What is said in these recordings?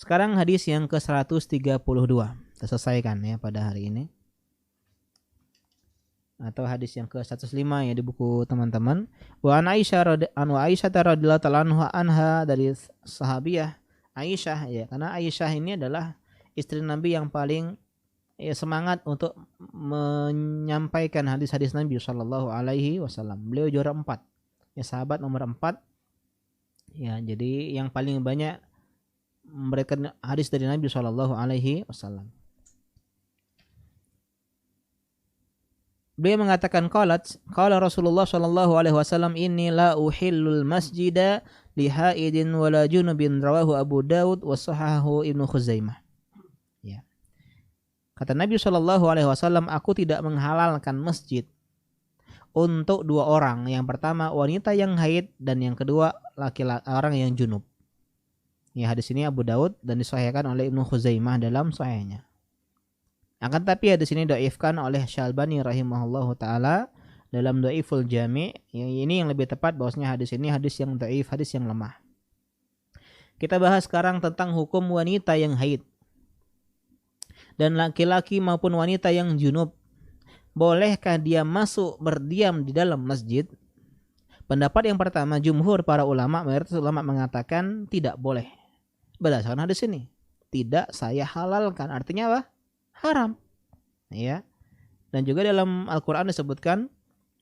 Sekarang hadis yang ke-132. Kita selesaikan ya pada hari ini. Atau hadis yang ke-105 ya di buku teman-teman. Wa an Aisyah radhiyallahu ta'ala anha, dari sahabiah Aisyah ya. Karena Aisyah ini adalah istri Nabi yang paling ya, semangat untuk menyampaikan hadis-hadis Nabi sallallahu alaihi wasallam. Beliau juara 4. Ya, sahabat nomor 4. Ya, jadi yang paling banyak memberikan hadis dari Nabi sallallahu alaihi wasallam. Beliau mengatakan qala Rasulullah sallallahu alaihi wasallam, inni la uhillul masjida li haidin wala junubin, rawahu Abu Daud wa sahahahu Ibnu Khuzaimah. Ya. Kata Nabi sallallahu alaihi wasallam, aku tidak menghalalkan masjid untuk dua orang. Yang pertama wanita yang haid, dan yang kedua laki-laki orang yang junub. Ya, hadis ini Abu Daud dan disahihkan oleh Ibnu Khuzaimah dalam sahihnya. Akan tapi hadis ini dhaifkan oleh Syalbani rahimahullahu taala dalam Dhaiful Jami'. Ini yang lebih tepat bahwasanya hadis ini hadis yang dhaif, hadis yang lemah. Kita bahas sekarang tentang hukum wanita yang haid dan laki-laki maupun wanita yang junub. Bolehkah dia masuk berdiam di dalam masjid? Pendapat yang pertama, jumhur para ulama, mayoritas ulama mengatakan tidak boleh. Berdasarkan hadis ini, tidak saya halalkan, artinya apa? Haram. Ya. Dan juga dalam Al-Qur'an disebutkan,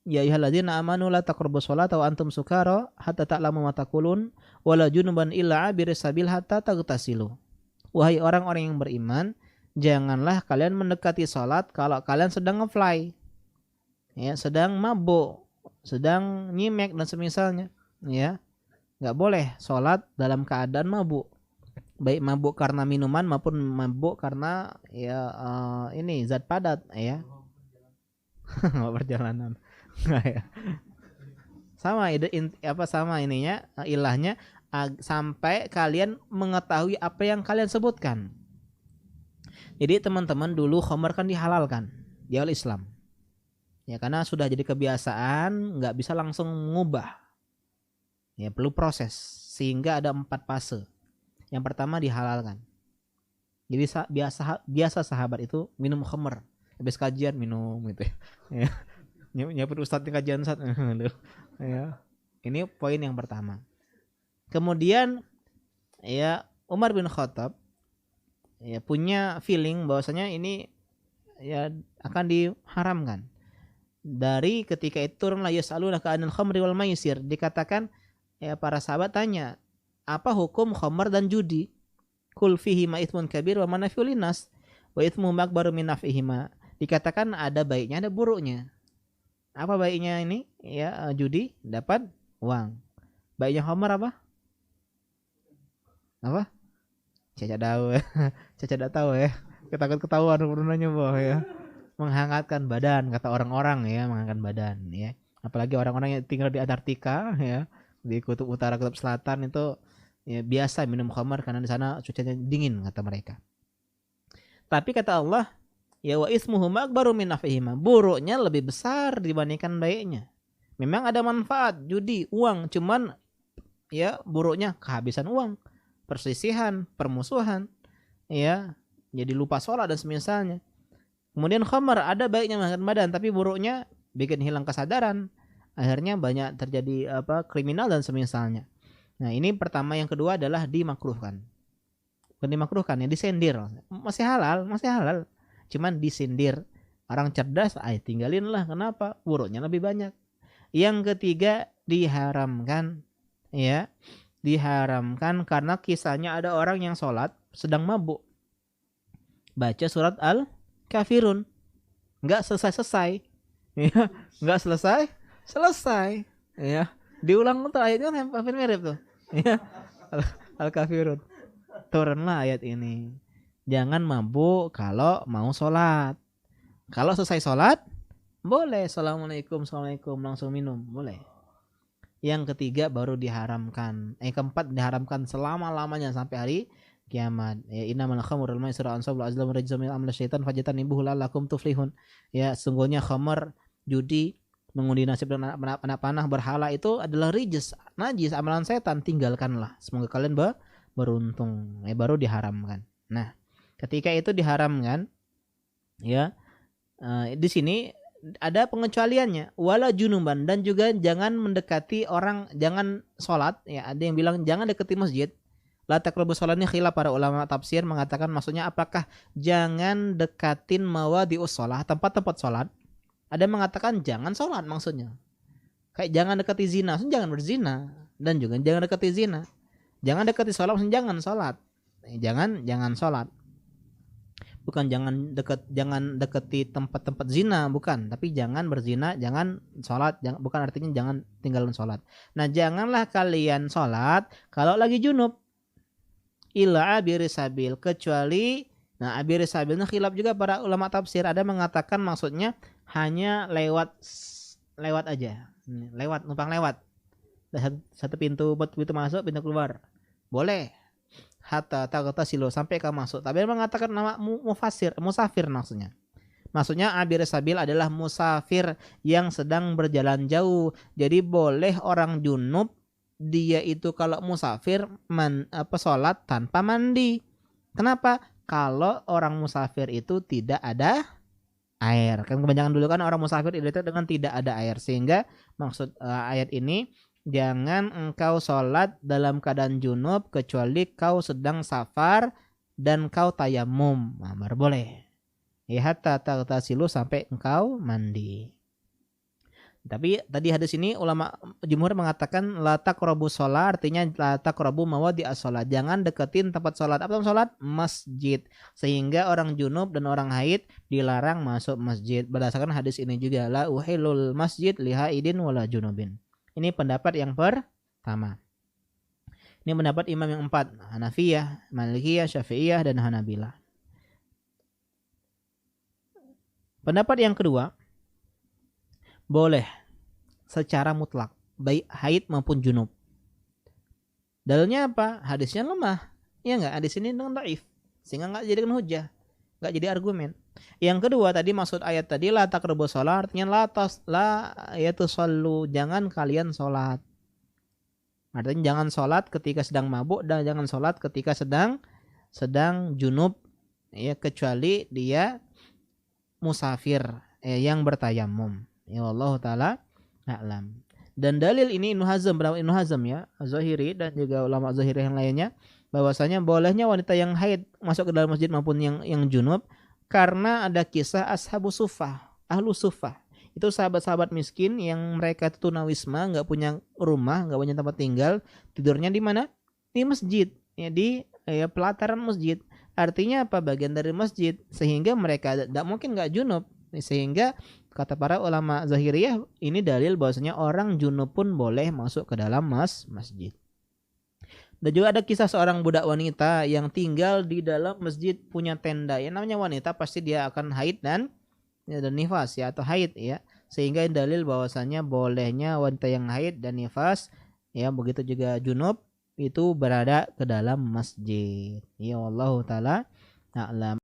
ya ayyuhalladzina amanu la taqrabus sholata wa antum sukara hatta ta'lamu ma taqulun wala junuban illa abiris sabil hatta taghtasilu. Wahai orang-orang yang beriman, janganlah kalian mendekati salat kalau kalian sedang ngefly. Ya, sedang mabuk, sedang nyimek dan semisalnya. Ya. Enggak boleh salat dalam keadaan mabuk. Baik mabuk karena minuman maupun mabuk karena ya ini zat padat ya. Perjalanan. Ya. Sama sama ininya ilahnya sampai kalian mengetahui apa yang kalian sebutkan. Jadi teman-teman, dulu khamar kan dihalalkan di awal Islam. Ya, karena sudah jadi kebiasaan, nggak bisa langsung mengubah. Ya, perlu proses sehingga ada 4 fase. Yang pertama dihalalkan. Jadi biasa sahabat itu minum khamr. Habis kajian minum gitu ya. Nyapin ustadz di kajian saat ya. Ini poin yang pertama. Kemudian ya Umar bin Khattab ya punya feeling bahwasanya ini ya akan diharamkan. Dari ketika itu turunlah yas'alunaka 'anil khamri wal maisir, dikatakan ya para sahabat tanya, apa hukum khamar dan judi? Kul fihi ma itsmun kabir wa manafi'u linnas wa itsmu akbaru min naf'ihima. Dikatakan ada baiknya ada buruknya. Apa baiknya ini? Ya judi dapat uang. Baiknya khamar apa? Apa? Caca tahu ya. Caca tidak tahu ya. Ketakut ketahuan urunannya boh ya. Menghangatkan badan kata orang-orang ya, menghangatkan badan ya. Apalagi orang-orang yang tinggal di Antartika ya, di kutub utara, kutub selatan itu ya, biasa minum khamar karena di sana cuacanya dingin kata mereka. Tapi kata Allah, ya wa ismuhum akbaru min naf'ihima. Buruknya lebih besar dibandingkan baiknya. Memang ada manfaat judi, uang, cuman ya buruknya kehabisan uang, perselisihan, permusuhan, ya, jadi lupa sholat dan semisalnya. Kemudian khamar ada baiknya menghangatkan badan, tapi buruknya bikin hilang kesadaran. Akhirnya banyak terjadi kriminal dan semisalnya. Nah, ini pertama. Yang kedua adalah dimakruhkan. Bukan dimakruhkan, ya disindir. Masih halal. Cuman disindir. Orang cerdas, tinggalin lah. Kenapa? Buruknya lebih banyak. Yang ketiga diharamkan. Ya, diharamkan karena kisahnya ada orang yang sholat sedang mabuk. Baca surat Al-Kafirun. Enggak selesai. Ya, enggak selesai. Ya. Diulang tuh ayatnya hampir mirip tuh. Ya. Al-Kafirun. Turunlah ayat ini. Jangan mabuk kalau mau sholat. Kalau selesai sholat, boleh. Assalamualaikum langsung minum. Boleh. Yang ketiga baru diharamkan. Keempat diharamkan selama-lamanya sampai hari kiamat. Ya, innamal khamru wal maisir wal ansab wal azlam rajzun min amali syaitan fajtanibuhu la'allakum tuflihun. Ya, sungguhnya khamar, judi, mengundi nasib dan anak panah, berhala itu adalah najis amalan setan, tinggalkanlah. Semoga kalian beruntung, baru diharamkan. Nah, ketika itu diharamkan, ya, di sini ada pengecualiannya, wala junuban, dan juga jangan mendekati orang, jangan sholat, ya, ada yang bilang jangan dekati masjid. La taqrabu sholat ini khilaf para ulama tafsir mengatakan maksudnya apakah jangan dekatin mawadi'us sholat, tempat-tempat sholat. Ada yang mengatakan jangan sholat maksudnya. Kayak jangan dekati zina, maksudnya jangan berzina, dan juga jangan dekati zina. Jangan dekati sholat, maksudnya jangan sholat. Jangan sholat. Bukan jangan dekati tempat-tempat zina, bukan, tapi jangan berzina, jangan sholat, bukan artinya jangan tinggalkan sholat. Nah, janganlah kalian sholat kalau lagi junub, illa abiri sabil, kecuali, nah abiri sabilnya khilaf juga para ulama tafsir. Ada mengatakan maksudnya hanya lewat aja, numpang lewat, satu pintu masuk, pintu keluar, boleh. Hatta taghtasilu, sampai kamu masuk. Tapi mengatakan nama musafir maksudnya. Maksudnya abir sabil adalah musafir yang sedang berjalan jauh. Jadi boleh orang junub dia itu kalau musafir sholat tanpa mandi. Kenapa? Kalau orang musafir itu tidak ada air. Kan kebanyakan dulu kan orang musafir itu dengan tidak ada air, sehingga maksud ayat ini, jangan engkau sholat dalam keadaan junub kecuali kau sedang safar dan kau tayamum. Nah, baru boleh. Hatta taghtasilu, sampai engkau mandi. Tapi tadi hadis ini ulama jumhur mengatakan la taqrabu sholat, artinya la taqrabu mawadi'as sholat. Jangan deketin tempat sholat. Apa tempat sholat? Masjid. Sehingga orang junub dan orang haid dilarang masuk masjid. Berdasarkan hadis ini juga, la uhilul masjid lihaidin wala junubin. Ini pendapat yang pertama. Ini pendapat imam yang 4, Hanafiyah, Malikiyah, Syafi'iyah, dan Hanabilah. Pendapat yang kedua, boleh secara mutlak, baik haid maupun junub. Dalilnya apa? Hadisnya lemah. Ya enggak? Hadis ini dengan dhaif, sehingga enggak jadikan hujah, enggak jadi argumen. Yang kedua tadi, maksud ayat tadi la taqrabu shalah, artinya la tusallu, jangan kalian sholat. Artinya jangan sholat ketika sedang mabuk dan jangan sholat ketika sedang junub, ya, kecuali dia musafir, yang bertayamum. Ya Allah taala a'lam. Dan dalil ini Ibnu Hazm ya, Az-Zahiri dan juga ulama Zahiri yang lainnya, bahwasanya bolehnya wanita yang haid masuk ke dalam masjid maupun yang junub karena ada kisah ashabu suffah, ahlu suffah. Itu sahabat-sahabat miskin yang mereka itu tunawisma, enggak punya rumah, enggak punya tempat tinggal, tidurnya di mana? Di masjid, ya, di pelataran masjid. Artinya apa? Bagian dari masjid, sehingga mereka tidak mungkin enggak junub. Sehingga kata para ulama Zahiriyah, ini dalil bahwasanya orang junub pun boleh masuk ke dalam masjid. Dan juga ada kisah seorang budak wanita yang tinggal di dalam masjid, punya tenda. Yang namanya wanita pasti dia akan haid dan nifas, ya, atau haid, ya. Sehingga dalil bahwasanya bolehnya wanita yang haid dan nifas, ya, begitu juga junub, itu berada ke dalam masjid. Ya Allah taala a'lam.